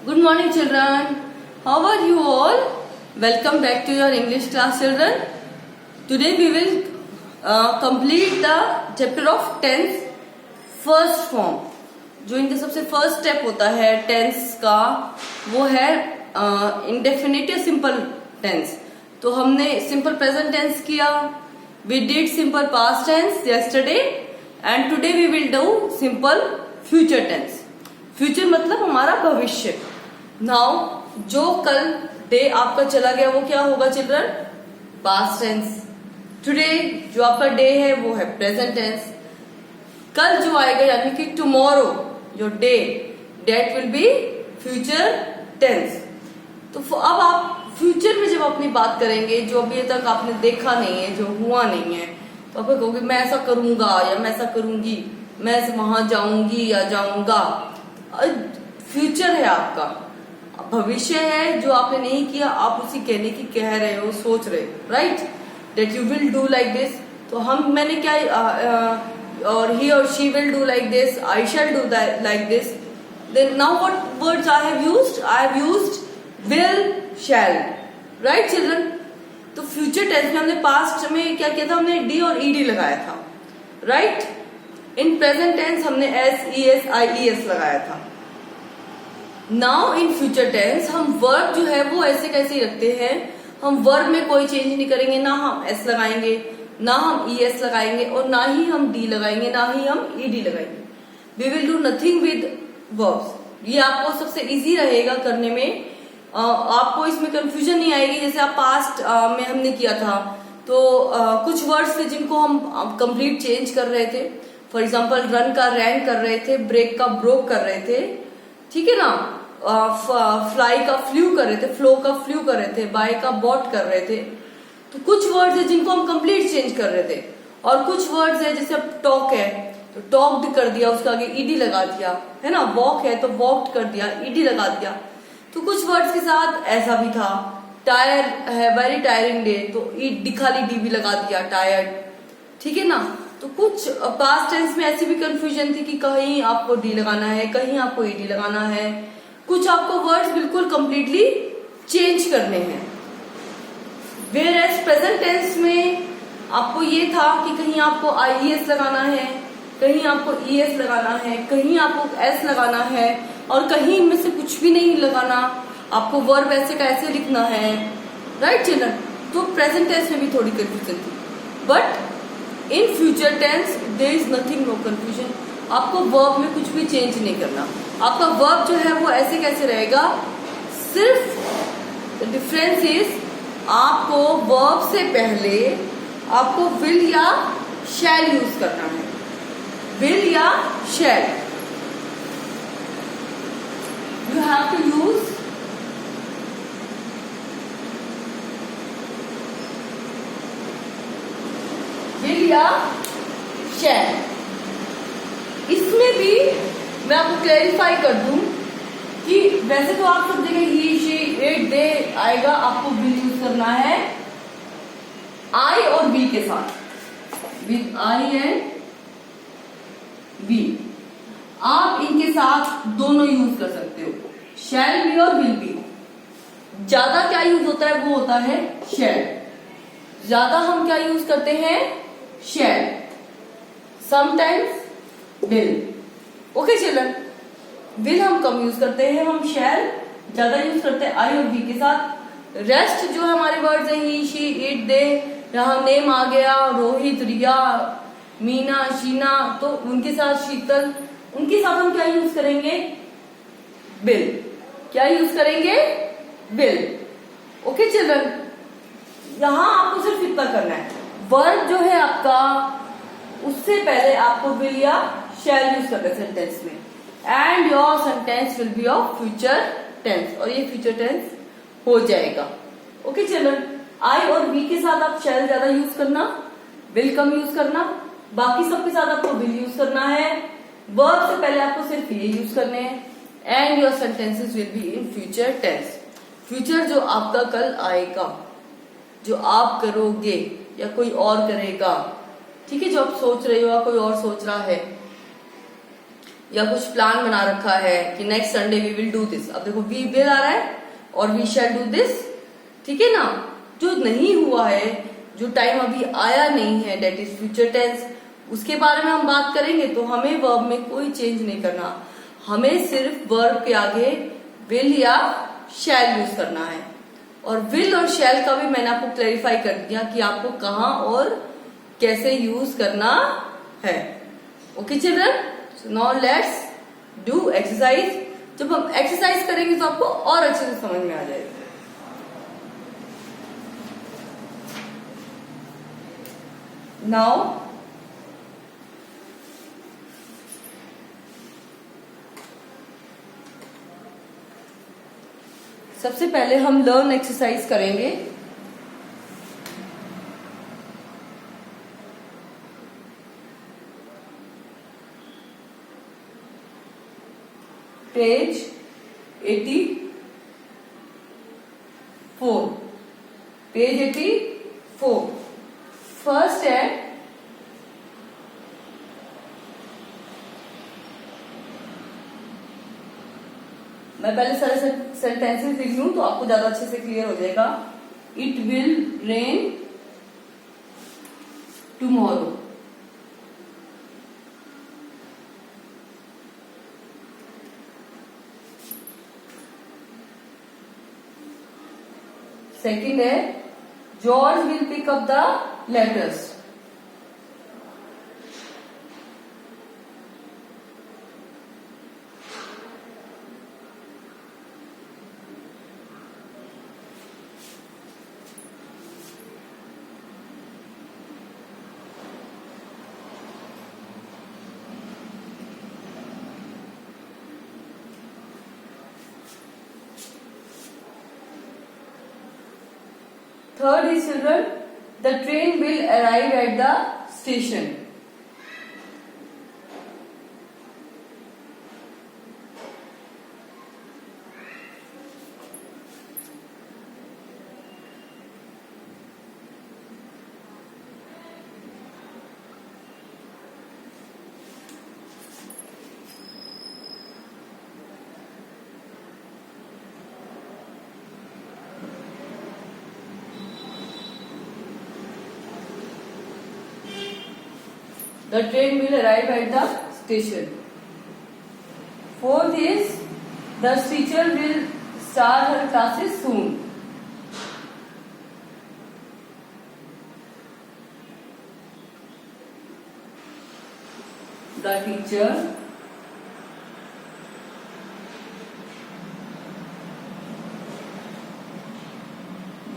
Good morning, children. How are you all? Welcome back to your English class, children. Today we will complete the chapter of tense first form. जो इनका सबसे first step होता है tense का वो है indefinite या simple tense. तो हमने सिंपल प्रेजेंट टेंस किया, we did simple past tense yesterday and today we will do simple future tense. Future मतलब हमारा भविष्य. नाउ जो कल डे आपका चला गया वो क्या होगा चिल्ड्रन? Past tense. टुडे जो आपका डे है वो है प्रेजेंट टेंस. कल जो आएगा यानी कि tomorrow your day date will be future tense. तो अब आप फ्यूचर में जब अपनी बात करेंगे जो अभी तक आपने देखा नहीं है, जो हुआ नहीं है, तो आप कहोगे मैं ऐसा करूंगा या मैं ऐसा करूंगी, मैं वहां जाऊंगी या जाऊंगा. फ्यूचर है आपका, भविष्य है जो आपने नहीं किया, आप उसी कहने की कह रहे हो, सोच रहे हो, right? That you will do like this. तो मैंने क्या और ही और she will do like this, I shall do like this. Then now what words I have used? I have used will, shall, right children? तो future tense में हमने past में क्या किया था? हमने डी और ईडी लगाया था, राइट? इन प्रेजेंट टेंस हमने S E S I E S लगाया था. नाउ इन फ्यूचर टेंस हम वर्ब जो है वो ऐसे कैसे ही रखते हैं. हम वर्ब में कोई चेंज नहीं करेंगे, ना हम एस लगाएंगे, ना हम ई एस लगाएंगे, और ना ही हम डी लगाएंगे, ना ही हम ई डी लगाएंगे. We will do nothing with verbs. ये आपको सबसे इजी रहेगा करने में. आपको इसमें कंफ्यूजन नहीं आएगी. जैसे आप पास्ट में हमने किया था तो कुछ वर्ड्स थे जिनको हम कंप्लीट चेंज कर रहे थे. फॉर एग्जाम्पल रन का रैन कर रहे थे, ब्रेक का ब्रोक कर रहे थे, ठीक है ना? फ्लाई का फ्लू कर रहे थे, फ्लो का फ्लू कर रहे थे, बाय का बॉट कर रहे थे. तो कुछ वर्ड्स है जिनको हम कंप्लीट चेंज कर रहे थे, और कुछ वर्ड्स है जैसे अब टॉक है तो टॉक्ड कर दिया, उसका आगे ईडी लगा दिया, है ना? वॉक है तो वॉक्ड कर दिया, ईडी लगा दिया. तो कुछ वर्ड्स के साथ ऐसा भी था. टायर है, वेरी टायरिंग डे, तो ईडी खाली डी भी लगा दिया, टायर्ड, ठीक है ना? तो कुछ पास्ट टेंस में ऐसी भी कंफ्यूजन थी कि कहीं आपको डी लगाना है, कहीं आपको ईडी लगाना है. कुछ आपको वर्ड्स बिल्कुल कंप्लीटली चेंज करने हैं. वेयर एज प्रेजेंट टेंस में आपको ये था कि कहीं आपको आईईएस लगाना है, कहीं आपको ईएस लगाना है, कहीं आपको एस लगाना है, और कहीं इनमें से कुछ भी नहीं लगाना. आपको वर्ब ऐसे का ऐसे लिखना है, राइट चिल्ड्रन? तो प्रेजेंट टेंस में भी थोड़ी कंफ्यूजन थी. But in future tense there is nothing, no confusion. आपको वर्ब में कुछ भी चेंज नहीं करना. आपका वर्ब जो है वो ऐसे कैसे रहेगा. सिर्फ डिफरेंस इज आपको वर्ब से पहले आपको विल या शैल यूज करना है. विल या shall you have to use. Will या शैल. इसमें भी मैं आपको क्लैरिफाई कर दूं कि वैसे तो आप सब जगह ही, शी, इट, दे आएगा. आपको विल यूज करना है आई और बी के साथ, विद आई एंड बी. आप इनके साथ दोनों यूज कर सकते हो, शैल बी और विल बी. ज्यादा क्या यूज होता है वो होता है शैल. ज्यादा हम क्या यूज करते हैं? Shall. Sometimes will. Okay children? Will हम कम यूज करते हैं, हम शैल ज्यादा यूज करते हैं आई और बी के साथ. रेस्ट जो हमारे वर्ड्स है ही, शी, इट, दे, यहाँ नेम आ गया, रोहित, रिया, मीना, शीना, तो उनके साथ शीतल, उनके साथ हम क्या यूज करेंगे? विल. क्या यूज करेंगे? विल. Okay children? यहां आपको सिर्फ इतना करना है, वर्ब जो है आपका उससे पहले आपको विल या शैल यूज करना है सेंटेंस में, and your sentence will be of future tense, और ये फ्यूचर टेंस हो जाएगा. Okay children? आई और बी के साथ आप शैल ज्यादा यूज करना, विल कम यूज करना. बाकी सबके साथ आपको विल यूज करना है. वर्ब से पहले आपको सिर्फ ये यूज करने हैं, and your sentences will be in future tense. Future जो आपका कल आएगा, जो आप करोगे या कोई और करेगा, ठीक है? जो आप सोच रहे हो या कोई और सोच रहा है, या कुछ प्लान बना रखा है कि next Sunday we will do this. अब देखो वी विल आ रहा है और वी शैल डू दिस, ठीक है ना। जो नहीं हुआ है, जो टाइम अभी आया नहीं है, दैट इज फ्यूचर टेंस, उसके बारे में हम बात करेंगे। तो हमें वर्ब में कोई चेंज नहीं करना, हमें सिर्फ वर्ब के आगे विल या शैल यूज करना है। और विल और शैल का भी मैंने आपको क्लैरिफाई कर दिया कि आपको कहाँ और कैसे यूज करना है। Okay children, now let's do exercise. जब हम एक्सरसाइज करेंगे तो आपको और अच्छे से समझ में आ जाएगा। नाउ सबसे पहले हम लर्न एक्सरसाइज करेंगे। पेज 84, पेज 84 फर्स्ट है मैं पहले सारे सेंटेंसेस लिख लूं तो आपको ज्यादा अच्छे से क्लियर हो जाएगा। It will rain tomorrow, second है George will pick up the letters, third is children, the train will arrive at the station. The train will arrive at the station. Fourth is the teacher will start her classes soon. The teacher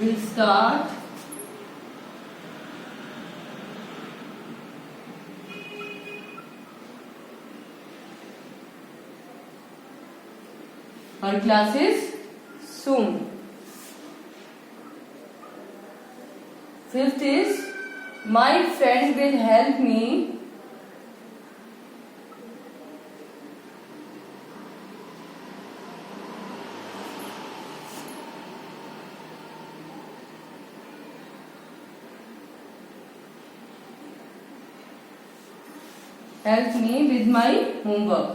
will start her classes soon. Fifth is my friend will help me with my homework.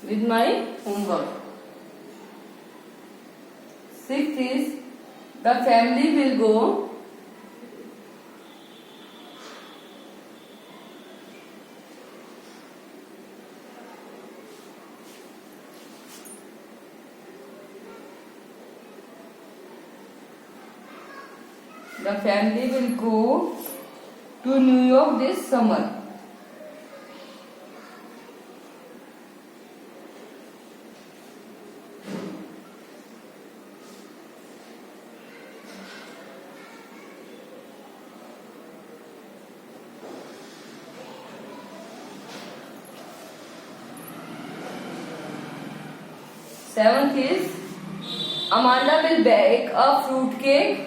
With my homework. Sixth is the family will go to New York this summer. Seventh is Amanda will bake a fruit cake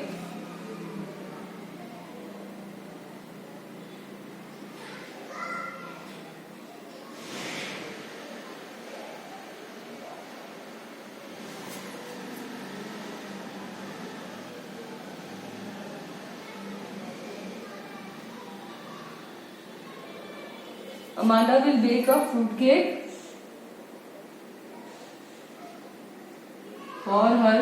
Amanda will bake a fruit cake for her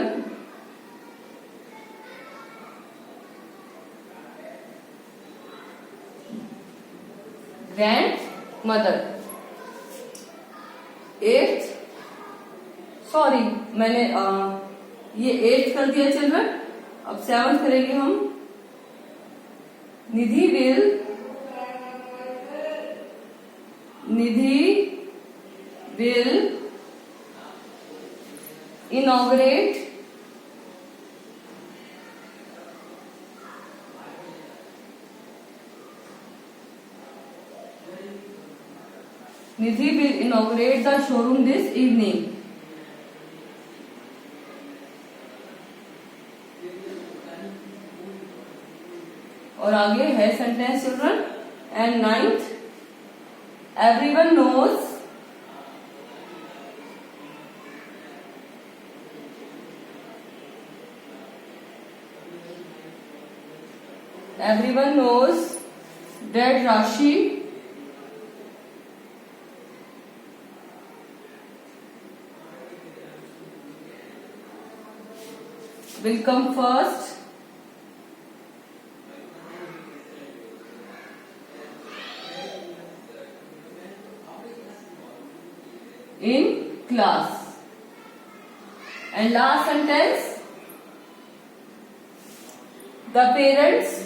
grandmother. 8th, sorry मैंने ये 8th कर दिया children. अब 7th करेंगे हम. निधि will inaugurate the showroom this evening. और आगे है sentence children. And 9th, everyone knows that Rashi will come first in class. And last sentence, the parents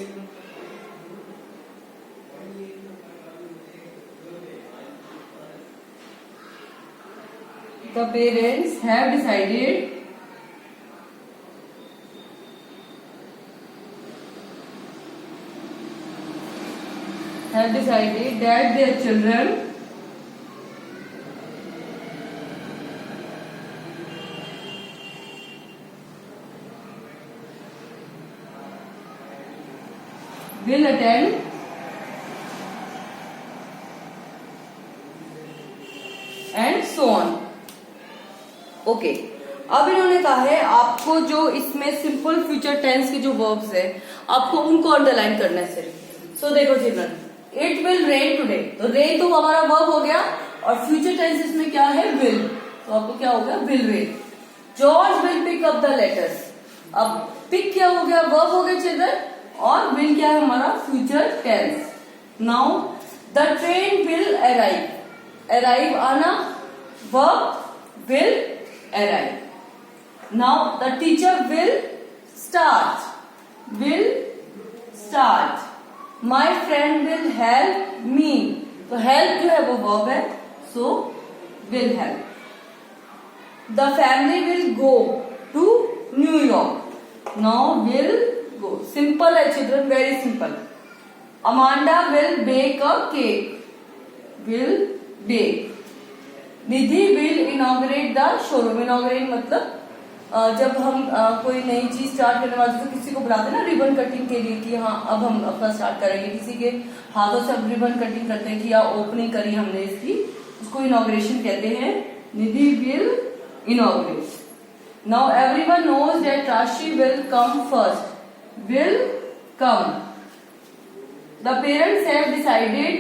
have decided that their children will attend and so on. Okay. अब इन्होंने कहा है आपको जो इसमें सिंपल फ्यूचर टेंस के जो verbs है आपको उनको अंडरलाइन करना है सिर्फ. सो देखो children, it will rain today. तो रेन तो हमारा वर्ब हो गया और फ्यूचर टेंस इसमें क्या है? विल. तो आपको क्या हो गया? Will rain. George will pick up the letters. अब पिक क्या हो गया? वर्ब हो गया चिल्ड्रन. और विल क्या है हमारा? Future tense. Now the train will arrive. Arrive आना, verb will arrive. Now the teacher will start. My friend will help me. तो help जो है वो verb है, so will help. The family will go to New York. Now will go. Simple है children, very simple. Amanda will bake a cake. Will bake. Nidhi will inaugurate the showroom. Inaugurate मतलब जब हम कोई नई चीज start करने वाले तो किसी को बुलाते हैं ना रिबन कटिंग के लिए कि हाँ अब हम अपना स्टार्ट करेंगे. किसी के हाथों से अब रिबन कटिंग करते हैं कि या ओपनिंग करी हमने इसकी, उसको इनॉग्रेशन कहते हैं. Nidhi will inaugurate. Now everyone knows that Rashi will come first. Will come. The parents have decided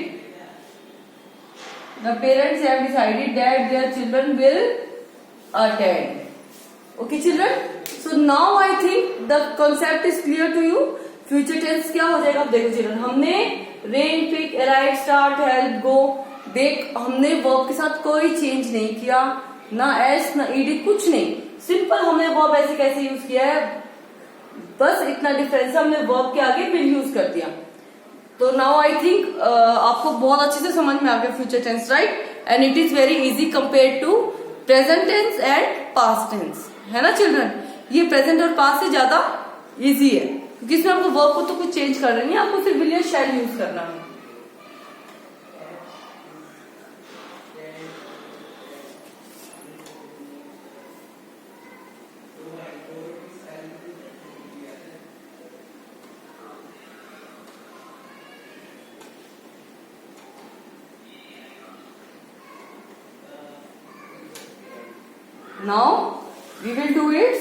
that their children will attend. Okay children, so now I think the concept is clear to you. Future tense क्या हो जाएगा? अब देखो children, हमने rain, pick, arrive, start, help, go, देख हमने verb के साथ कोई change नहीं किया, ना s ना ed, कुछ नहीं. सिंपल हमने verb ऐसे कैसे यूज किया है, बस इतना डिफरेंस हमने verb के आगे will यूज कर दिया. तो नाउ आई थिंक आपको बहुत अच्छे से समझ में आ गया future tense, right? And it is very easy compare to present tense and past tense, है ना चिल्ड्रन? ये प्रेजेंट और पास्ट से ज्यादा इजी है क्योंकि इसमें आपको वर्ब को तो कुछ चेंज कर रहे नहीं, आपको सिर्फ विल या शैल यूज करना है. Now we will do its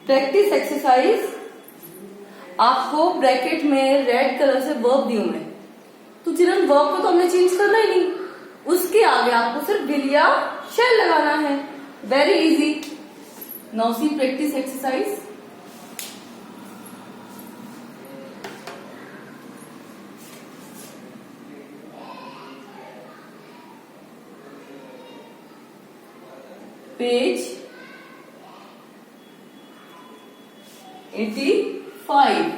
practice exercise. आपको ब्रैकेट में रेड कलर से वर्ब दी हूं मैं, तो चिल्ड्रन वर्ब को तो हमने चेंज करना ही नहीं, उसके आगे आपको सिर्फ विल या शैल लगाना है। Very easy. Now see practice exercise. Page 85।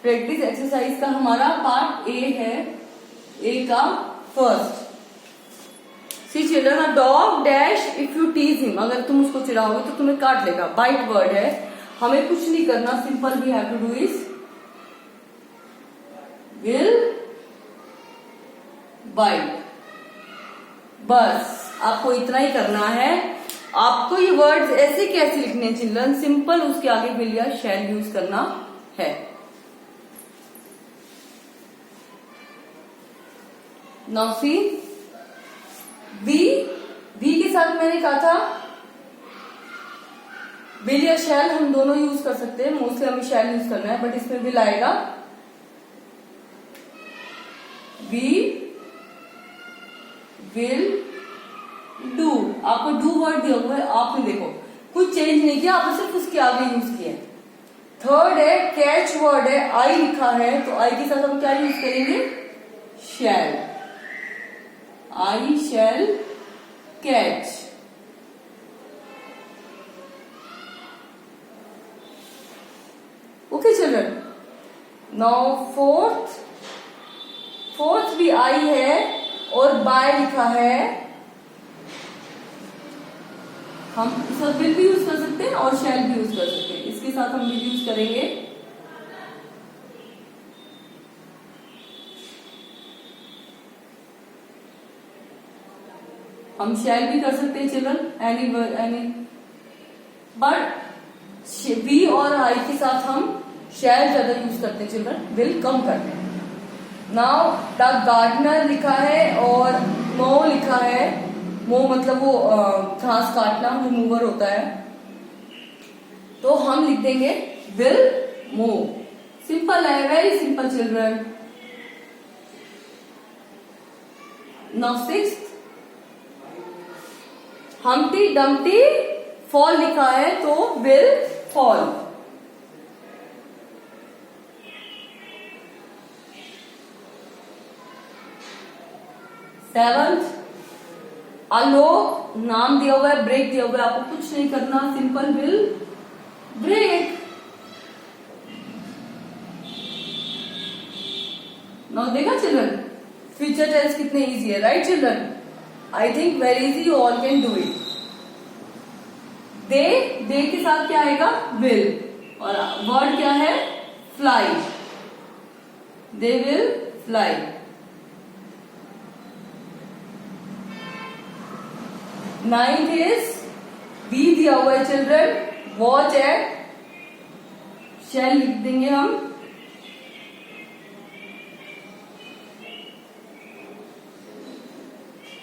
Practice exercise का हमारा पार्ट ए है। ए का first. See children, a dog dash if you tease him. अगर तुम उसको चिढ़ाओगे तो तुम्हें काट लेगा। बाइट वर्ड है, हमें कुछ नहीं करना। Simple we have to do is will bite. बस आपको इतना ही करना है। आपको ये वर्ड्स ऐसे कैसे लिखने हैं चिल्ड्रन? सिंपल उसके आगे विल या शैल यूज करना है। नाउ सी वी के साथ मैंने कहा था विल या शैल हम दोनों यूज कर सकते हैं। मोस्टली हमें शैल यूज करना है, बट इसमें विल आएगा। We will do. आपको डू वर्ड दिया हुआ है, आपने देखो कुछ चेंज नहीं किया, आपने सिर्फ उसके आगे यूज किया। थर्ड है कैच वर्ड है, आई लिखा है, तो आई के साथ हम क्या यूज करेंगे? Shall. I shall catch. Okay children. Now fourth भी आई है और बाय लिखा है। हम सब विल भी यूज कर सकते हैं और शैल भी यूज कर सकते हैं। इसके साथ हम विल यूज करेंगे। हम शैल भी कर सकते हैं चिल्ड्रन, एनी बट वी और आई के साथ हम शैल ज्यादा यूज करते हैं चिल्ड्रन, विल कम करते हैं। नाउ द गार्डनर लिखा है और मो लिखा है। मो मतलब वो घास काटना, जो मूवर होता है, तो हम लिख देंगे विल मो। सिंपल है, very simple children. Now sixth, Humpty Dumpty fall लिखा है, तो विल फॉल। सेवंथ, आलोक नाम दिया हुआ है, ब्रेक दिया हुआ है, आपको कुछ नहीं करना, सिंपल विल ब्रेक। नाउ देखा चिल्ड्रन, फ्यूचर टेंस कितने इजी है, right children? I think very easy, you all can do it. They के साथ क्या आएगा? विल। और वर्ड क्या है? Fly. They will fly. Ninth is be दिया हुआ है चिल्ड्रन, वॉच एट, शैल लिख देंगे हम।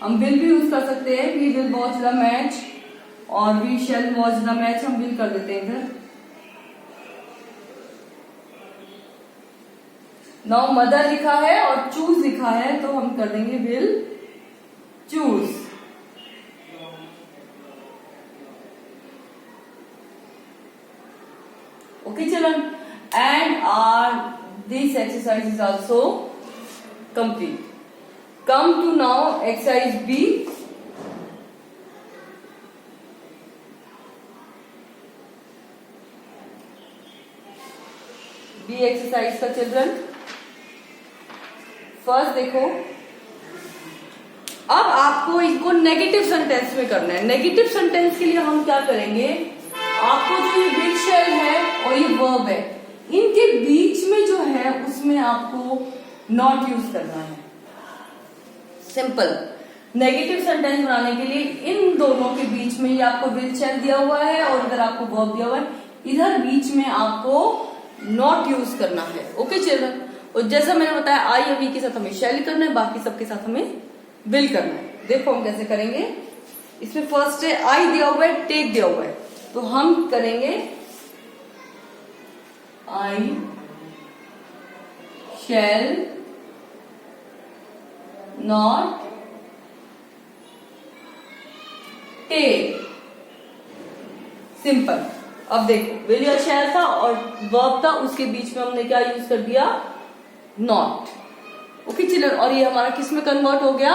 हम विल भी यूज कर सकते हैं, we will watch the match, और we shall watch the match हम विल कर देते हैं इधर। नाउ मदर लिखा है और चूज लिखा है, तो हम कर देंगे will choose. Okay children, and this exercise is also complete. Come to now exercise B. B exercise का चिल्ड्रन फर्स्ट देखो, अब आपको इसको नेगेटिव सेंटेंस में करना है। नेगेटिव सेंटेंस के लिए हम क्या करेंगे? आपको जो ये विल शैल है और ये वर्ब है, इनके बीच में जो है उसमें आपको नॉट यूज करना है। सिंपल नेगेटिव सेंटेंस बनाने के लिए इन दोनों के बीच में ये आपको विल शैल दिया हुआ है और इधर आपको वर्ब दिया हुआ है, इधर बीच में आपको नॉट यूज करना है। Okay children? और जैसा मैंने बताया आई या वी के साथ हमें शैल करना है, बाकी सबके साथ हमें विल करना है। देखो हम कैसे करेंगे। इसमें फर्स्ट है आई दिया हुआ है, टेक दिया हुआ है, तो हम करेंगे आई शैल नॉट टेक। सिंपल। अब देखो विल या शैल था और वर्ब था, उसके बीच में हमने क्या यूज कर दिया, नॉट। ओके चिल्ड्रन, और ये हमारा किस में कन्वर्ट हो गया,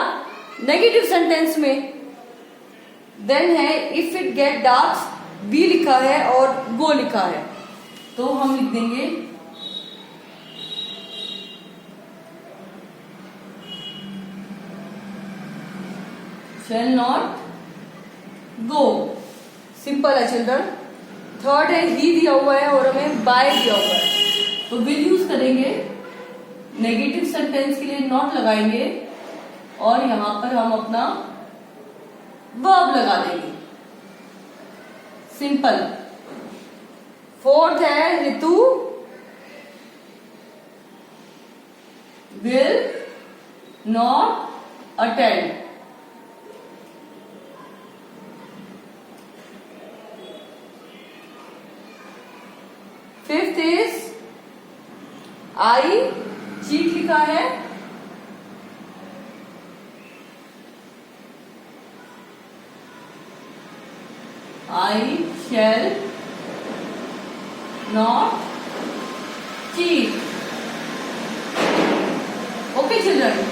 नेगेटिव सेंटेंस में। देन है if it get dark, be लिखा है और गो लिखा है, तो हम लिख देंगे शैल नॉट गो। सिंपल है चिल्ड्रन। थर्ड है ही दिया हुआ है और हमें बाय दिया हुआ है, तो विल यूज करेंगे, नेगेटिव सेंटेंस के लिए नॉट लगाएंगे और यहां पर हम अपना वर्ब लगा देंगे। सिंपल। फोर्थ है Ritu will not attend. Fifth is I, cheat लिखा है, I shall not cheat. Okay children,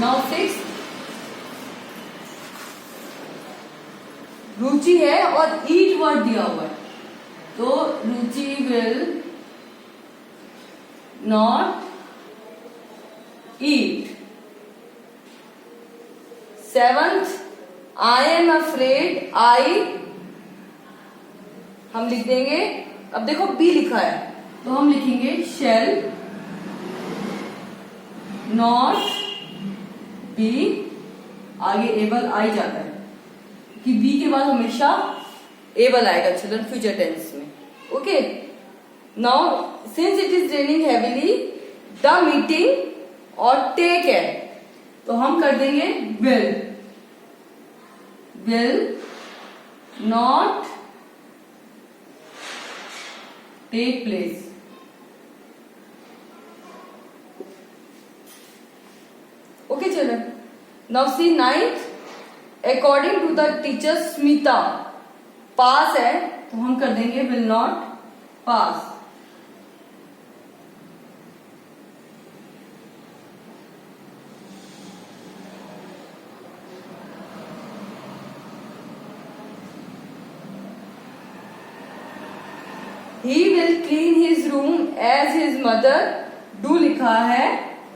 now six Ruchi है और ईट वर्ड दिया हुआ है, तो Ruchi will not eat. Seventh I am afraid, I हम लिख देंगे, अब देखो बी लिखा है तो हम लिखेंगे शैल नॉट बी, आगे एबल आई जाता है कि बी के बाद हमेशा एबल आएगा चिल्ड्रन फ्यूचर टेंस में। Okay, now since it is raining heavily the meeting और टेक है, तो हम कर देंगे will not take place. Okay children, now see ninth according to the teacher Smita, pass है तो हम कर देंगे will not pass. He will clean his room as his mother do लिखा है,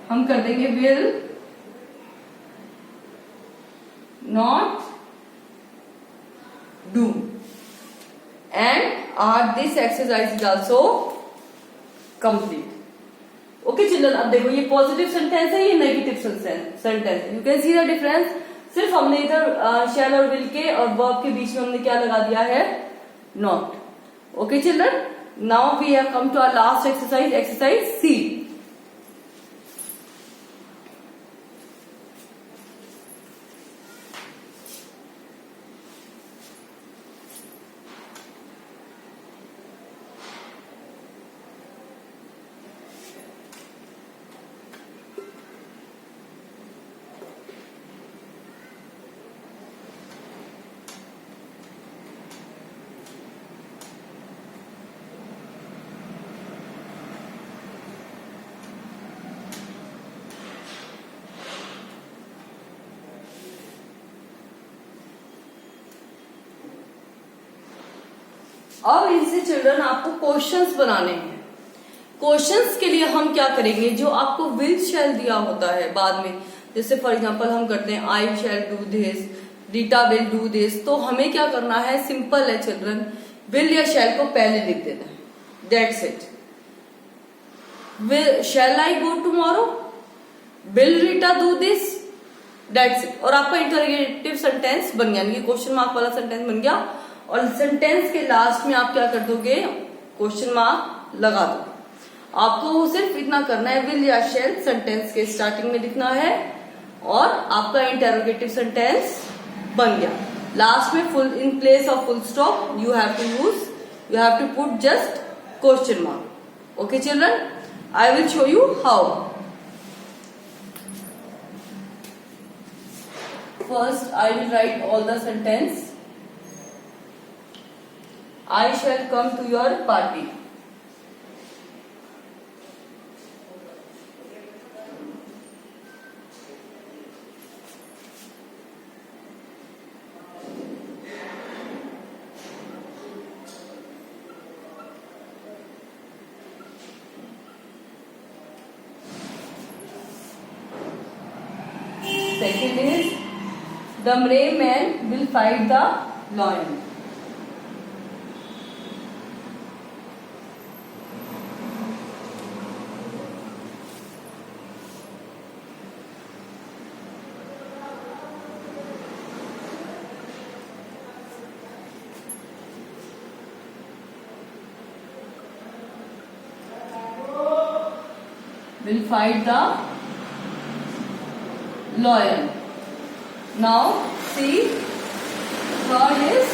हम कर देंगे will not do। and this exercise is also complete। Okay children, अब देखो ये पॉजिटिव सेंटेंस है, ये नेगेटिव सेंटेंस है, you can see the difference. सिर्फ हमने इधर शैल और विल के और वर्ब के बीच में हमने क्या लगा दिया है, not. Okay children, now we have come to our last exercise, exercise C. अब इनसे चिल्ड्रन आपको क्वेश्चंस बनाने हैं। क्वेश्चंस के लिए हम क्या करेंगे, जो आपको विल शैल दिया होता है बाद में, जैसे फॉर एग्जांपल हम करते हैं I shall do this, Rita will do this, तो हमें क्या करना है, सिंपल है चिल्ड्रन, विल या शैल को पहले लिख देना है, that's it. Will shell I go tomorrow, will Rita do this, that's it. और आपका इंटरोगेटिव सेंटेंस बन गया, यानी क्वेश्चन मार्क वाला सेंटेंस बन गया। और सेंटेंस के लास्ट में आप क्या कर दोगे, क्वेश्चन मार्क लगा दो। आपको सिर्फ इतना करना है, विल या शैल सेंटेंस के स्टार्टिंग में लिखना है और आपका इंटरोगेटिव सेंटेंस बन गया। लास्ट में full in place of full stop you have to put just question mark. Okay children, I will show you how. First, I will write all the sentence. I shall come to your party. Second is, the brave man will fight the lion. Will fight the lion. Now see, third is,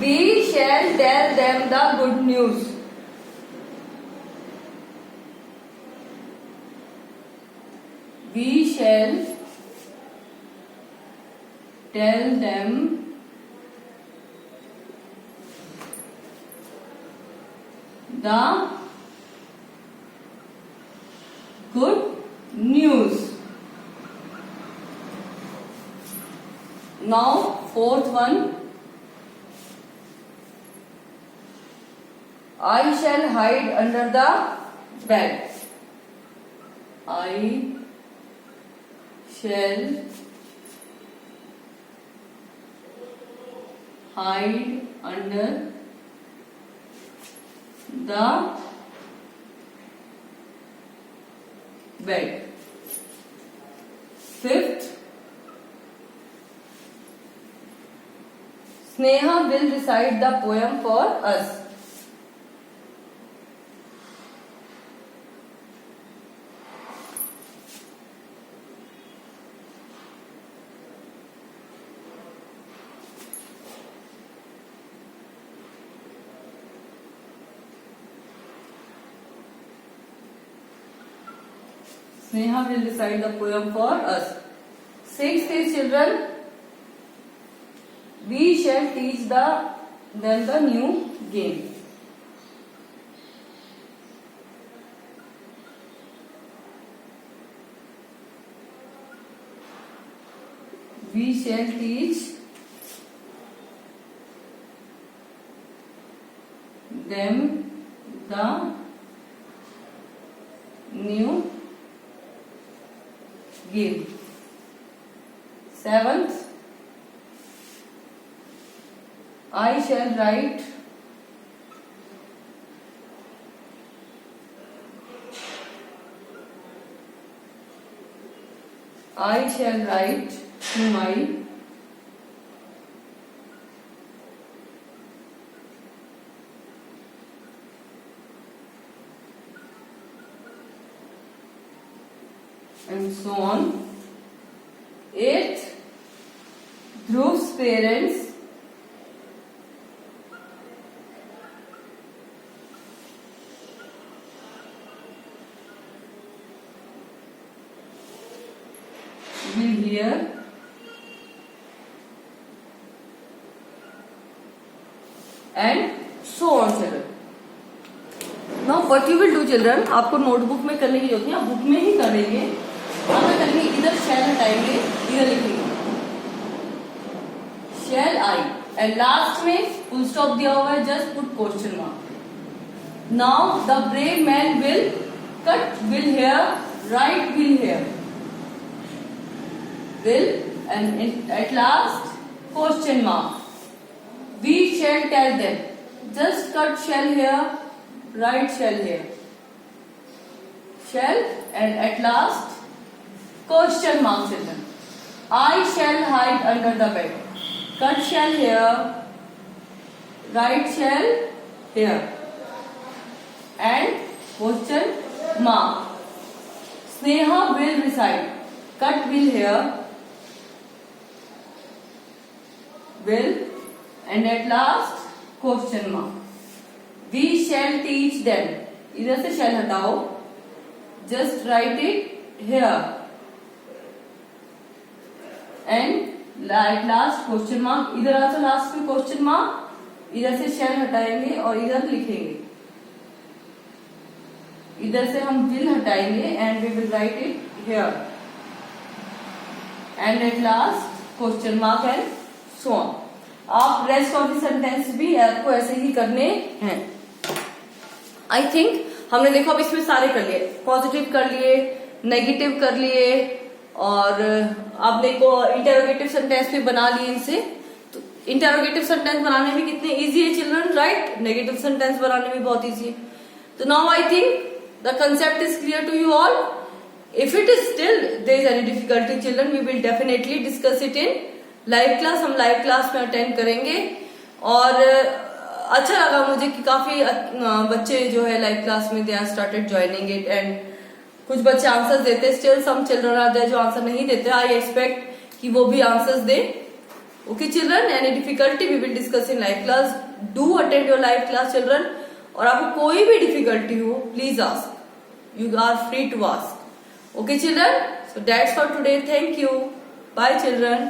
we shall tell them the good news. We shall tell them the good news. Now fourth one, I shall hide under the bed. I shall hide under the bed. Fifth, Sneha will recite the poem for us. Sneha will recite the poem for us. Sixth is, children, we shall teach them the new game. We shall teach them the new game. Seventh, I shall write to my and so on. Eighth, Dhruv's parents will hear and so on, children. Now what you will do, children, आपको notebook में करने की होती है, आप book में ही करेंगे. आपका करेंगे, इधर शैल हटाएंगे, इधर लिखेंगे शैल आई, एंड लास्ट में फुल स्टॉप दिया हुआ है, just put question mark. Now the brave man will cut will hair, right will hair, will, and at last question mark. We shall tell them, just cut shall here, write shall here, shall, and at last question mark, children. I shall hide under the bed, cut shall here, write shall here, and question mark. Sneha will recite, cut will here, will, and at last question mark. We shall teach them, इधर से shall हटाओ, just write it here, and at last question mark, इधर also last में question mark, इधर से shell हटाएंगे और इधर लिखेंगे, इधर से हम विल हटाएंगे and we will write it here and at last question mark and so on. आप रेस्ट ऑफ द सेंटेंस भी आपको ऐसे ही करने हैं। आई थिंक हमने देखो अब इसमें सारे कर लिए, पॉजिटिव कर लिए, नेगेटिव कर लिए और आपने को इंटेरोगेटिव सेंटेंस भी बना लिए इनसे। तो इंटेरोगेटिव सेंटेंस बनाने में कितने इजी है चिल्ड्रन, राइट? नेगेटिव सेंटेंस बनाने में बहुत इजी है। तो now I think the concept is clear to you all. If it is still there is any difficulty children, we will definitely discuss it in live class. हम live class में attend करेंगे और अच्छा लगा मुझे कि काफी बच्चे जो है लाइव क्लास में they are started joining it and कुछ बच्चे आंसर्स देते, still some children are there जो आंसर नहीं देते। आई एक्सपेक्ट कि वो भी आंसर्स दे। Okay children, any difficulty we will discuss in live class. Do attend your live class children. और आपको कोई भी डिफिकल्टी हो please ask, you are free to ask. Okay children, so that's for today. Thank you. Bye children.